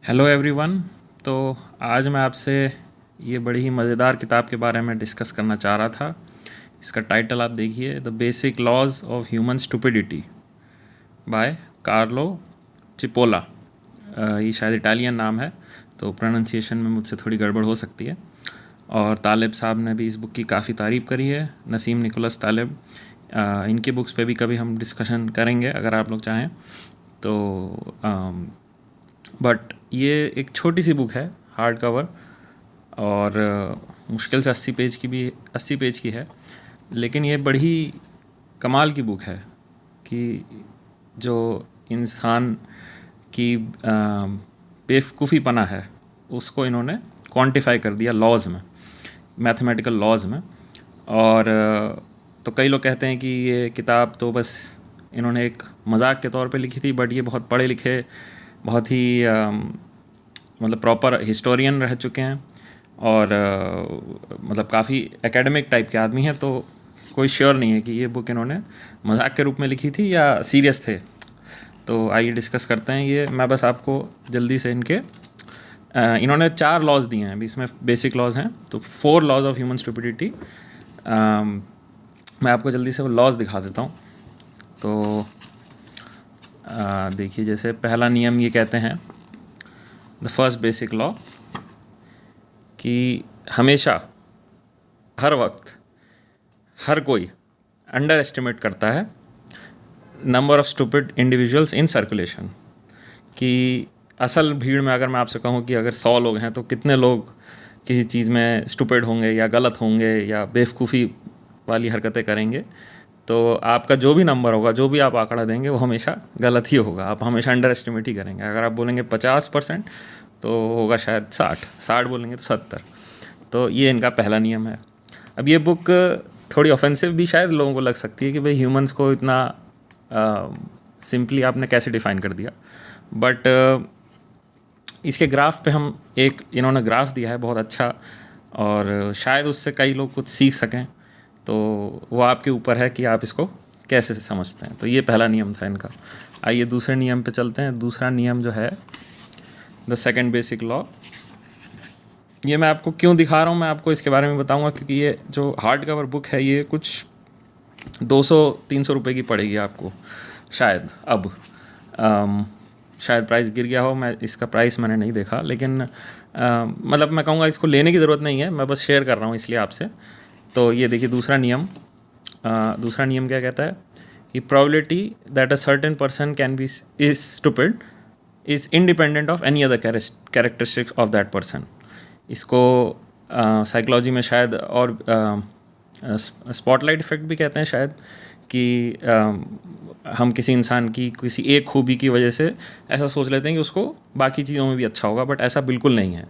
Hello everyone. तो आज मैं आपसे ये बड़ी ही मज़ेदार किताब के बारे में डिस्कस करना चाह रहा था। इसका टाइटल आप देखिए, the basic laws of human stupidity by Carlo Cipolla. ये शायद इटालियन नाम है, तो प्रोनाउंसिएशन में मुझसे थोड़ी गड़बड़ हो सकती है। और तालिब साहब ने भी इस बुक की काफ़ी तारीफ़ करी है, नसीम निकोलस तालिब। इनकी बुक्स पे भी कभी हम डिस्कशन करेंगे अगर आप लोग चाहें तो। बट ये एक छोटी सी बुक है, हार्ड कवर, और मुश्किल से 80 पेज की है। लेकिन ये बड़ी कमाल की बुक है कि जो इंसान की बेवकूफ़ीपना है उसको इन्होंने क्वांटिफाई कर दिया लॉज में, मैथमेटिकल लॉज में। और तो कई लोग कहते हैं कि ये किताब तो बस इन्होंने एक मजाक के तौर पे लिखी थी, बट ये बहुत पढ़े लिखे, बहुत ही मतलब प्रॉपर हिस्टोरियन रह चुके हैं और मतलब काफ़ी एकेडमिक टाइप के आदमी हैं। तो कोई श्योर नहीं है कि ये बुक इन्होंने मजाक के रूप में लिखी थी या सीरियस थे। तो आइए डिस्कस करते हैं ये। मैं बस आपको जल्दी से इन्होंने 4 लॉज दिए हैं, अभी इसमें बेसिक लॉज हैं, तो 4 लॉज ऑफ ह्यूमन स्टुपिडिटी। मैं आपको जल्दी से वो लॉज दिखा देता हूँ। तो देखिए, जैसे पहला नियम ये कहते हैं, द फर्स्ट बेसिक लॉ, कि हमेशा, हर वक्त, हर कोई अंडर एस्टिमेट करता है number of stupid individuals in circulation. कि असल भीड़ में अगर मैं आपसे कहूँ कि अगर 100 लोग हैं तो कितने लोग किसी चीज़ में स्टूपिड होंगे या गलत होंगे या बेवकूफ़ी वाली हरकतें करेंगे, तो आपका जो भी नंबर होगा, जो भी आप आंकड़ा देंगे, वो हमेशा गलत ही होगा। आप हमेशा अंडर एस्टिमेट ही करेंगे। अगर आप बोलेंगे 50% तो होगा शायद 60 बोलेंगे तो 70। तो ये इनका पहला नियम है। अब ये बुक थोड़ी ऑफेंसिव भी शायद लोगों को लग सकती है कि भाई ह्यूमंस को इतना सिंपली आपने कैसे डिफ़ाइन कर दिया। बट इसके ग्राफ पे हम इन्होंने ग्राफ दिया है बहुत अच्छा, और शायद उससे कई लोग कुछ सीख सकें। तो वो आपके ऊपर है कि आप इसको कैसे समझते हैं। तो ये पहला नियम था इनका। आइए दूसरे नियम पे चलते हैं। दूसरा नियम जो है, द सेकंड बेसिक लॉ, ये मैं आपको क्यों दिखा रहा हूँ, मैं आपको इसके बारे में बताऊँगा। क्योंकि ये जो हार्ड कवर बुक है, ये कुछ 200-300 रुपये की पड़ेगी आपको शायद। अब शायद प्राइस गिर गया हो, मैं इसका प्राइस मैंने नहीं देखा। लेकिन मतलब मैं कहूँगा इसको लेने की ज़रूरत नहीं है, मैं बस शेयर कर रहा हूँ इसलिए आपसे। तो ये देखिए दूसरा नियम क्या कहता है कि probability that a certain person can be is stupid is independent of any other characteristics of that person. इसको साइकोलॉजी में शायद और स्पॉटलाइट इफेक्ट भी कहते हैं शायद, कि हम किसी इंसान की किसी एक खूबी की वजह से ऐसा सोच लेते हैं कि उसको बाकी चीज़ों में भी अच्छा होगा। बट ऐसा बिल्कुल नहीं है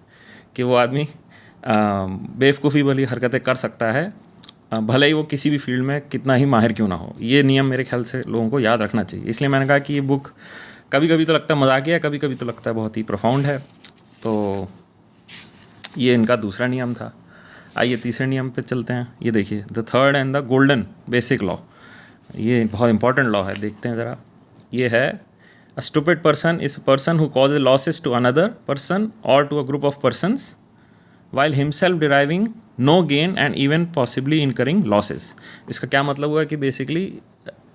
कि वो आदमी बेवकूफ़ी वाली हरकतें कर सकता है, भले ही वो किसी भी फील्ड में कितना ही माहिर क्यों ना हो। ये नियम मेरे ख्याल से लोगों को याद रखना चाहिए। इसलिए मैंने कहा कि ये बुक कभी कभी तो लगता है मजाकिया, कभी कभी तो लगता है बहुत ही प्रोफाउंड है। तो ये इनका दूसरा नियम था। आइए तीसरे नियम पे चलते हैं। ये देखिए, the third and the golden basic law, ये बहुत इंपॉर्टेंट लॉ है, देखते हैं ज़रा। ये है, a stupid person is a person who causes losses to another person और to a group of persons while himself deriving no gain and even possibly incurring losses। इसका क्या मतलब हुआ कि बेसिकली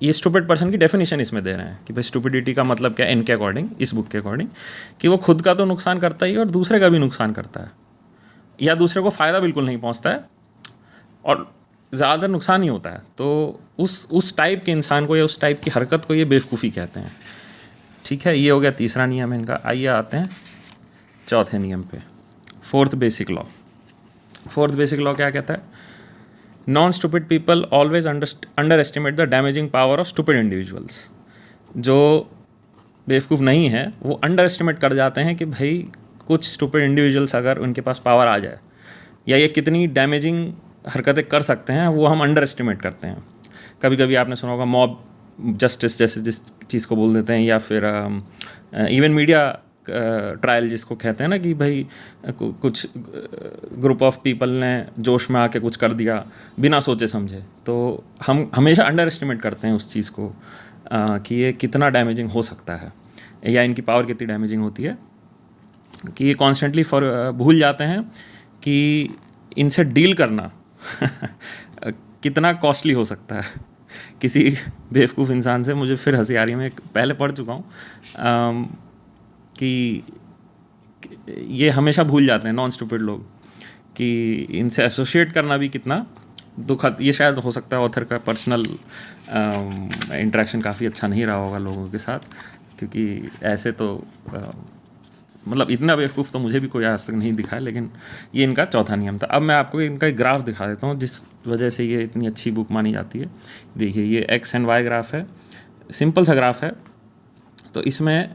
ये स्टूपिड पर्सन की डेफिनेशन इसमें दे रहे हैं कि भाई स्टूपिडिटी का मतलब क्या है इनके अकॉर्डिंग, इस बुक के अकॉर्डिंग, कि वो खुद का तो नुकसान करता ही है और दूसरे का भी नुकसान करता है, या दूसरे को फ़ायदा बिल्कुल नहीं पहुंचता है और ज़्यादा नुकसान ही होता है। तो उस टाइप के इंसान को या उस टाइप की हरकत को ये बेवकूफ़ी कहते हैं। ठीक है, ये हो गया तीसरा नियम इनका। आइए आते हैं चौथे नियम पे, फोर्थ बेसिक लॉ क्या कहता है, non stupid people always under estimate the damaging power of stupid individuals. जो बेवकूफ़ नहीं है वो अंडर एस्टिमेट कर जाते हैं कि भाई कुछ स्टूपिड इंडिविजुअल्स अगर उनके पास पावर आ जाए या ये कितनी डैमेजिंग हरकतें कर सकते हैं, वो हम अंडर एस्टिमेट करते हैं। कभी कभी आपने सुना होगा मॉब जस्टिस जैसे जिस चीज़ को बोल देते हैं, या फिर इवन मीडिया ट्रायल जिसको कहते हैं ना, कि भाई कुछ ग्रुप ऑफ पीपल ने जोश में आके कुछ कर दिया बिना सोचे समझे। तो हम हमेशा अंडर एस्टिमेट करते हैं उस चीज़ को कि ये कितना डैमेजिंग हो सकता है या इनकी पावर कितनी डैमेजिंग होती है। कि ये कॉन्स्टेंटली भूल जाते हैं कि इनसे डील करना कितना कॉस्टली हो सकता है। किसी बेवकूफ़ इंसान से मुझे फिर हंसी आ रही है, मैं पहले पढ़ चुका हूँ कि ये हमेशा भूल जाते हैं नॉन स्टूपिड लोग कि इनसे एसोसिएट करना भी कितना दुखद। ये शायद हो सकता है ऑथर का पर्सनल इंटरेक्शन काफ़ी अच्छा नहीं रहा होगा लोगों के साथ, क्योंकि ऐसे तो मतलब इतना बेवकूफ़ तो मुझे भी कोई आज तक नहीं दिखा है। लेकिन ये इनका चौथा नियम था। अब मैं आपको इनका एक ग्राफ दिखा देता हूँ जिस वजह से ये इतनी अच्छी बुक मानी जाती है। देखिए ये एक्स एंड वाई ग्राफ है, सिंपल सा ग्राफ है। तो इसमें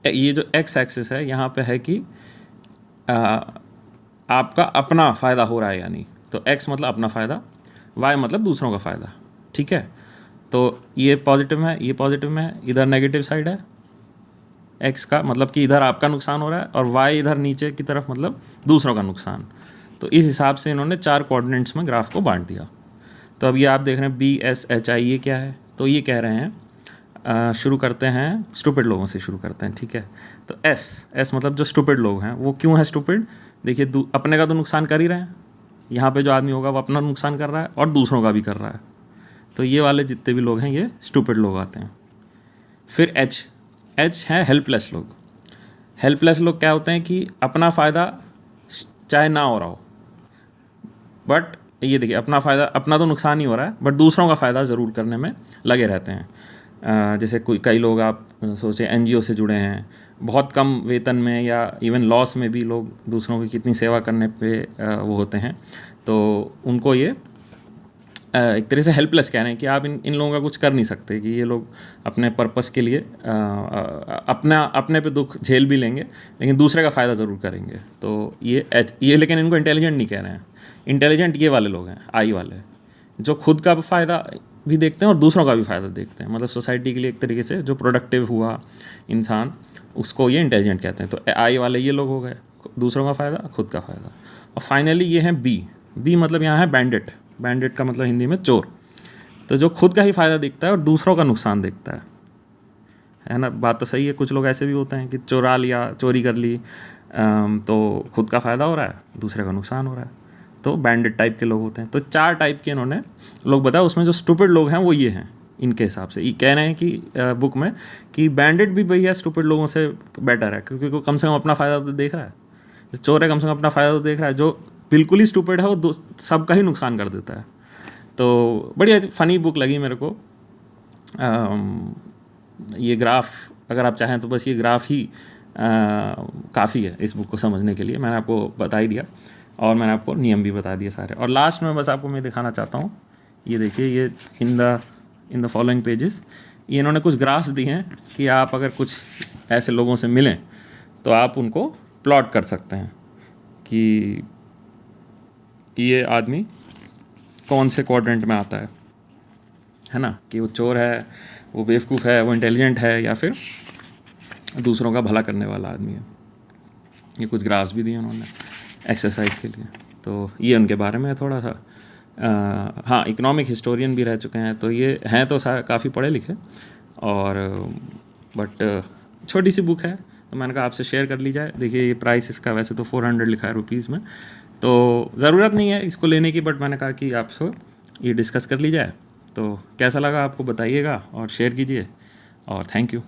ये जो एक्स एक्सिस है यहाँ पे है कि आपका अपना फ़ायदा हो रहा है या नहीं। तो एक्स मतलब अपना फ़ायदा, वाई मतलब दूसरों का फ़ायदा, ठीक है। तो ये पॉजिटिव में है, ये पॉजिटिव में है, इधर नेगेटिव साइड है एक्स का, मतलब कि इधर आपका नुकसान हो रहा है, और वाई इधर नीचे की तरफ मतलब दूसरों का नुकसान। तो इस हिसाब से इन्होंने 4 कोऑर्डिनेट्स में ग्राफ को बांट दिया। तो अब ये आप देख रहे हैं बी एस एच आई, ये क्या है? तो ये कह रहे हैं शुरू करते हैं स्टूपिड लोगों से शुरू करते हैं, ठीक है। तो एस मतलब जो स्टूपिड लोग हैं वो क्यों है स्टूपिड? देखिए अपने का तो नुकसान कर ही रहे हैं, यहाँ पे जो आदमी होगा वो अपना नुकसान कर रहा है और दूसरों का भी कर रहा है। तो ये वाले जितने भी लोग हैं ये स्टूपिड लोग आते हैं। फिर एच है हेल्पलेस लोग। हेल्पलेस लोग क्या होते हैं कि अपना फ़ायदा चाहे ना हो रहा हो, बट ये देखिए अपना फ़ायदा, अपना तो नुकसान ही हो रहा है बट दूसरों का फ़ायदा ज़रूर करने में लगे रहते हैं। जैसे कई लोग आप सोचें एनजीओ से जुड़े हैं, बहुत कम वेतन में या इवन लॉस में भी लोग दूसरों की कितनी सेवा करने पे वो होते हैं। तो उनको ये एक तरह से हेल्पलेस कह रहे हैं कि आप इन लोगों का कुछ कर नहीं सकते, कि ये लोग अपने पर्पस के लिए अपने पे दुख झेल भी लेंगे लेकिन दूसरे का फ़ायदा ज़रूर करेंगे। तो ये लेकिन इनको इंटेलिजेंट नहीं कह रहे हैं। इंटेलिजेंट ये वाले लोग हैं, आई वाले, जो खुद का फ़ायदा भी देखते हैं और दूसरों का भी फ़ायदा देखते हैं। मतलब सोसाइटी के लिए एक तरीके से जो प्रोडक्टिव हुआ इंसान, उसको ये इंटेलिजेंट कहते हैं। तो आई वाले ये लोग हो गए, दूसरों का फ़ायदा, खुद का फ़ायदा। और फाइनली ये हैं बी मतलब यहाँ है बैंडिट का मतलब हिंदी में चोर। तो जो खुद का ही फ़ायदा देखता है और दूसरों का नुकसान देखता है ना। बात तो सही है, कुछ लोग ऐसे भी होते हैं कि चुरा लिया, चोरी कर ली, तो खुद का फ़ायदा हो रहा है, दूसरे का नुकसान हो रहा है। तो बैंडिट टाइप के लोग होते हैं। तो 4 टाइप के इन्होंने लोग बताया। उसमें जो स्टूपिड लोग हैं वो ये हैं इनके हिसाब से। ये कह रहे हैं कि बुक में कि बैंडिट भी भैया स्टूपिड लोगों से बेटर है, क्योंकि वो कम से कम अपना फ़ायदा तो देख रहा है। जो चोर है कम से कम अपना फ़ायदा तो देख रहा है, जो बिल्कुल ही स्टूपिड है वो सबका ही नुकसान कर देता है। तो बढ़िया फ़नी बुक लगी मेरे को। ये ग्राफ अगर आप चाहें तो बस ये ग्राफ ही काफ़ी है इस बुक को समझने के लिए। मैंने आपको बता ही दिया और मैंने आपको नियम भी बता दिए सारे। और लास्ट में बस आपको मैं दिखाना चाहता हूँ, ये देखिए, ये इन द फॉलोइंग पेजेस ये इन्होंने कुछ ग्राफ्स दिए हैं कि आप अगर कुछ ऐसे लोगों से मिलें तो आप उनको प्लॉट कर सकते हैं कि ये आदमी कौन से क्वाड्रेंट में आता है ना, कि वो चोर है, वो बेवकूफ़ है, वो इंटेलिजेंट है, या फिर दूसरों का भला करने वाला आदमी है। ये कुछ ग्राफ्स भी दिए उन्होंने एक्सरसाइज के लिए। तो ये उनके बारे में थोड़ा सा हाँ, इकोनॉमिक हिस्टोरियन भी रह चुके हैं, तो ये हैं तो काफ़ी पढ़े लिखे, और बट छोटी सी बुक है तो मैंने कहा आपसे शेयर कर ली जाए। देखिए ये प्राइस इसका वैसे तो 400 लिखा है रुपीज़ में, तो ज़रूरत नहीं है इसको लेने की, बट मैंने कहा कि आपसे ये डिस्कस कर ली जाए। तो कैसा लगा आपको बताइएगा और शेयर कीजिए, और थैंक यू।